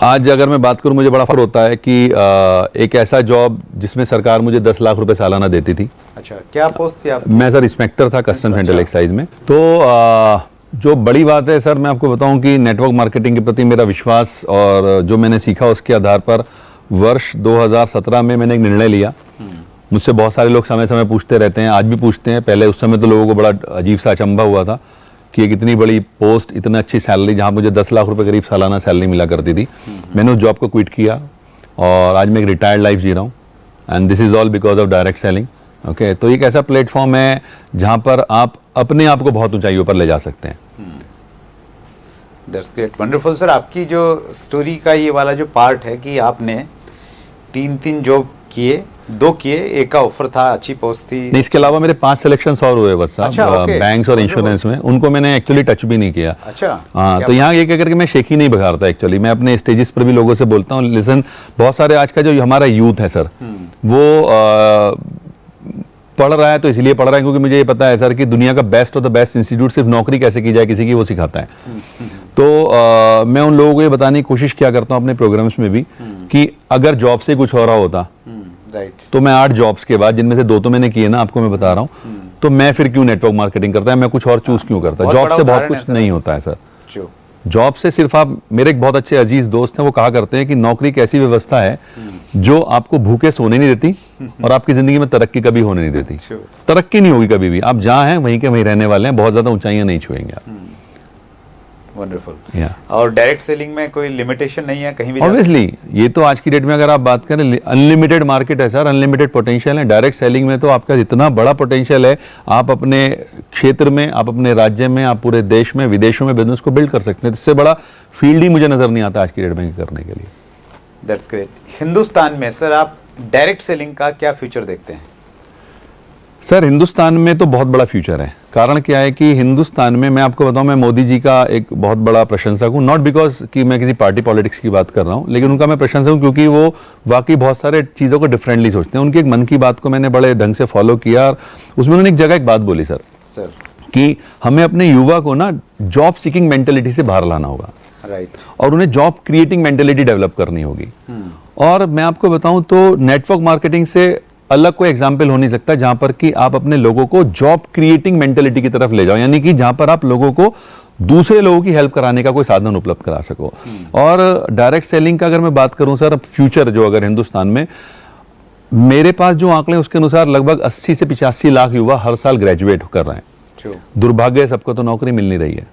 आज अगर मैं बात करूं, मुझे बड़ा फख्र होता है कि एक ऐसा जॉब जिसमें सरकार मुझे 10 लाख रुपए सालाना देती थी। अच्छा, क्या पोस्ट थी आप? मैं सर इंस्पेक्टर था कस्टम सेंट्रल एक्साइज में। तो जो बड़ी बात है सर, मैं आपको बताऊं कि नेटवर्क मार्केटिंग के प्रति मेरा विश्वास और जो मैंने सीखा उसके आधार पर वर्ष 2017 में मैंने एक निर्णय लिया। मुझसे बहुत सारे लोग समय समय पूछते रहते हैं, आज भी पूछते हैं। पहले उस समय तो लोगों को बड़ा अजीब सा अचंभा हुआ था कि एक इतनी बड़ी पोस्ट, इतनी अच्छी सैलरी, जहां मुझे 10 लाख रुपए करीब सालाना सैलरी मिला करती थी। मैंने उस जॉब को क्विट किया और आज मैं एक रिटायर्ड लाइफ जी रहा हूँ। And this is all because of direct selling. Okay, तो एक ऐसा प्लेटफॉर्म है जहां पर आप अपने आप को बहुत ऊंचाइयों पर ले जा सकते हैं। That's great, wonderful sir. आपकी जो स्टोरी का ये वाला जो पार्ट है कि आपने तीन जॉब किए, 2 किए, एक का ऑफर था, अच्छी पोस्ट थी। नहीं, इसके अलावा मेरे 5 सिलेक्शन और हुए बस साहब। अच्छा, okay. बैंक्स और इंश्योरेंस में, उनको मैंने एक्चुअली टच भी नहीं किया। अच्छा, हाँ, तो यहाँ ये कह करके मैं शेख ही नहीं बघारता। एक्चुअली मैं अपने स्टेजेस पर भी लोगों से बोलता हूँ, लिसन, बहुत सारे आज का जो हमारा यूथ है सर, वो पढ़ रहा है तो इसलिए पढ़ रहा है क्योंकि मुझे ये पता है सर कि दुनिया का best of the best institute सिर्फ नौकरी कैसे की जाए किसी की, वो सिखाता है। तो मैं उन लोगों को ये बताने की कोशिश किया करता हूँ अपने प्रोग्राम्स में भी कि अगर जॉब से कुछ हो रहा होता तो मैं 8 जॉब्स के बाद, जिनमें से 2 तो मैंने किए ना, आपको मैं बता रहा हूँ, तो मैं फिर क्यों नेटवर्क मार्केटिंग करता है, मैं कुछ और चूज क्यों करता। जॉब से बहुत कुछ नहीं होता है सर। जॉब से सिर्फ आप, मेरे एक बहुत अच्छे अजीज दोस्त हैं, वो कहा करते हैं कि नौकरी एक ऐसी व्यवस्था है जो आपको भूखे सोने नहीं देती और आपकी जिंदगी में तरक्की कभी होने नहीं देती। तरक्की नहीं होगी कभी भी, आप जहां हैं वहीं के वहीं रहने वाले हैं, बहुत ज्यादा ऊंचाइयां नहीं छुएंगे आप। वंडरफुल। और डायरेक्ट सेलिंग में कोई लिमिटेशन नहीं है, कहीं भी ऑब्वियसली। ये तो आज की डेट में अगर आप बात करें, अनलिमिटेड मार्केट है सर, अनलिमिटेड पोटेंशियल है। डायरेक्ट सेलिंग में तो आपका इतना बड़ा पोटेंशियल है, आप अपने क्षेत्र में, आप अपने राज्य में, आप पूरे देश में, विदेशों में बिजनेस को बिल्ड कर सकते हैं। इससे बड़ा फील्ड ही मुझे नजर नहीं आता आज की डेट में करने के लिए। That's great. हिंदुस्तान में सर आप डायरेक्ट सेलिंग का क्या फ्यूचर देखते हैं? सर हिंदुस्तान में तो बहुत बड़ा फ्यूचर है। कारण क्या है कि हिंदुस्तान में, मैं आपको बताऊं, मैं मोदी जी का एक बहुत बड़ा प्रशंसक हूं। नॉट बिकॉज कि मैं किसी पार्टी पॉलिटिक्स की बात कर रहा हूं, लेकिन उनका मैं प्रशंसक हूं क्योंकि वो वाकई बहुत सारे चीज़ों को डिफरेंटली सोचते हैं। उनकी एक मन की बात को मैंने बड़े ढंग से फॉलो किया और उसमें उन्होंने एक जगह एक बात बोली सर कि हमें अपने युवा को ना जॉब सीकिंग मेंटेलिटी से बाहर लाना होगा, राइट, और उन्हें जॉब क्रिएटिंग मेंटेलिटी डेवलप करनी होगी। और मैं आपको बताऊं तो नेटवर्क मार्केटिंग से अलग कोई एग्जाम्पल हो नहीं सकता जहां पर कि आप अपने लोगों को जॉब क्रिएटिंग मेंटेलिटी की तरफ ले जाओ, यानी कि जहां पर आप लोगों को दूसरे लोगों की हेल्प कराने का कोई साधन उपलब्ध करा सको। और डायरेक्ट सेलिंग का अगर मैं बात करूं सर, फ्यूचर जो अगर हिंदुस्तान में, मेरे पास जो आंकड़े उसके अनुसार लगभग 80 से 85 लाख युवा हर साल ग्रेजुएट कर रहे हैं। दुर्भाग्य सबको तो नौकरी मिल नहीं रही है।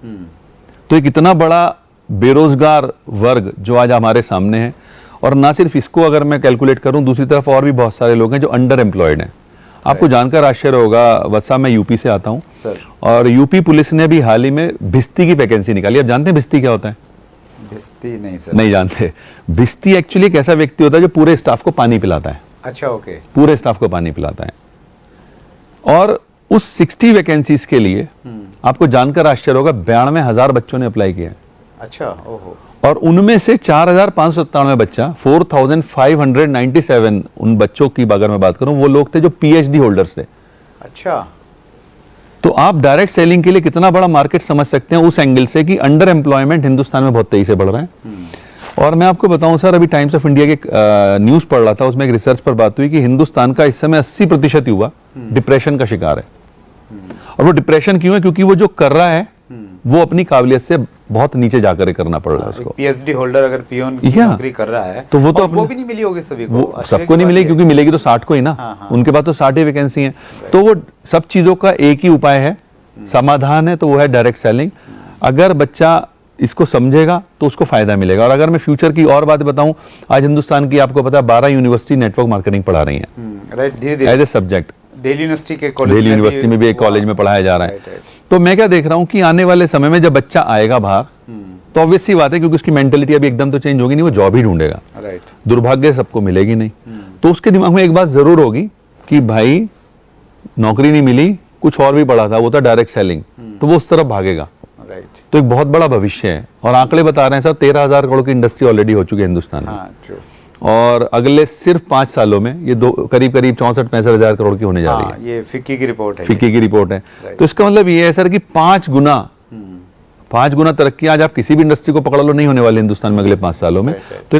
तो एक इतना बड़ा बेरोजगार वर्ग जो आज हमारे सामने है, और ना सिर्फ इसको अगर मैं कैलकुलेट करूं, दूसरी तरफ और भी बहुत सारे लोग हैं जो अंडर एम्प्लॉयड हैं। आपको जानकर आश्चर्य होगा, वत्सा, मैं यूपी से आता हूं सर, और यूपी पुलिस ने भी हाल ही में भिस्ती की वैकेंसी निकाली। आप जानते हैं भिस्ती क्या होता है? भिस्ती नहीं सर। नहीं जानते। भिस्ती एक्चुअली एक ऐसा व्यक्ति होता है जो पूरे स्टाफ को पानी पिलाता है। अच्छा, ओके। पूरे स्टाफ को पानी पिलाता है। और उस 60 वैकेंसीज के लिए आपको जानकर आश्चर्य होगा 92,000 बच्चों ने अप्लाई किया है। अच्छा, ओहो। और उनमें से 4,597 बच्चा, 4,597 उन बच्चों की अगर मैं बात करूं, वो लोग थे जो पीएचडी होल्डर्स थे। अच्छा। तो आप डायरेक्ट सेलिंग के लिए कितना बड़ा मार्केट समझ सकते हैं उस एंगल से कि अंडर एम्प्लॉयमेंट हिंदुस्तान में बहुत तेजी से बढ़ रहा है। और मैं आपको बताऊं सर, अभी टाइम्स ऑफ इंडिया के न्यूज पढ़ रहा था, उसमें एक रिसर्च पर बात हुई कि हिंदुस्तान का इस समय 80% युवा डिप्रेशन का शिकार है। और वो डिप्रेशन क्यों है? क्योंकि वो जो कर रहा है वो अपनी काबिलियत से बहुत नीचे जाकर करना पड़ रहा है उसको। पीएचडी होल्डर अगर पियोन की नौकरी कर रहा है तो वो तो वो भी नहीं मिली होगी सभी को, सबको नहीं मिलेगी, क्योंकि मिलेगी तो 60 को ही ना। उनके पास तो 60 ही वैकेंसी है। तो वो सब चीजों का एक ही उपाय है, समाधान है, तो वो है डायरेक्ट सेलिंग। अगर बच्चा इसको समझेगा तो उसको फायदा मिलेगा। और अगर मैं फ्यूचर की और बात बताऊं, आज हिंदुस्तान की आपको पता है 12 यूनिवर्सिटी नेटवर्क मार्केटिंग पढ़ा रही है as a subject. Delhi university में भी एक कॉलेज में पढ़ाया जा रहा है। तो मैं क्या देख रहा हूं कि आने वाले समय में जब बच्चा आएगा बाहर, तो ऑब्वियस सी बात है, क्योंकि उसकी मेंटेलिटी अभी एकदम तो चेंज होगी नहीं, वो जॉब ही ढूंढेगा। दुर्भाग्य सबको मिलेगी नहीं। तो उसके दिमाग में एक बात जरूर होगी कि भाई नौकरी नहीं मिली, कुछ और भी पढ़ा था, वो था डायरेक्ट सेलिंग, तो वो उस तरफ भागेगा। तो एक बहुत बड़ा भविष्य है। और आंकड़े बता रहे हैं सर, 13,000 करोड़ की इंडस्ट्री ऑलरेडी हो चुकी है हिंदुस्तान में। और अगले सिर्फ 5 सालों में ये करीब 64-65 हजार करोड़ की होने जा रही है। ये फिक्की की रिपोर्ट है। फिक्की की रिपोर्ट है। तो इसका मतलब ये है सर कि 5 गुना 5 गुना तरक्की आज आप किसी भी इंडस्ट्री को पकड़ लो नहीं होने वाली हिंदुस्तान में अगले 5 सालों में। Right, right. तो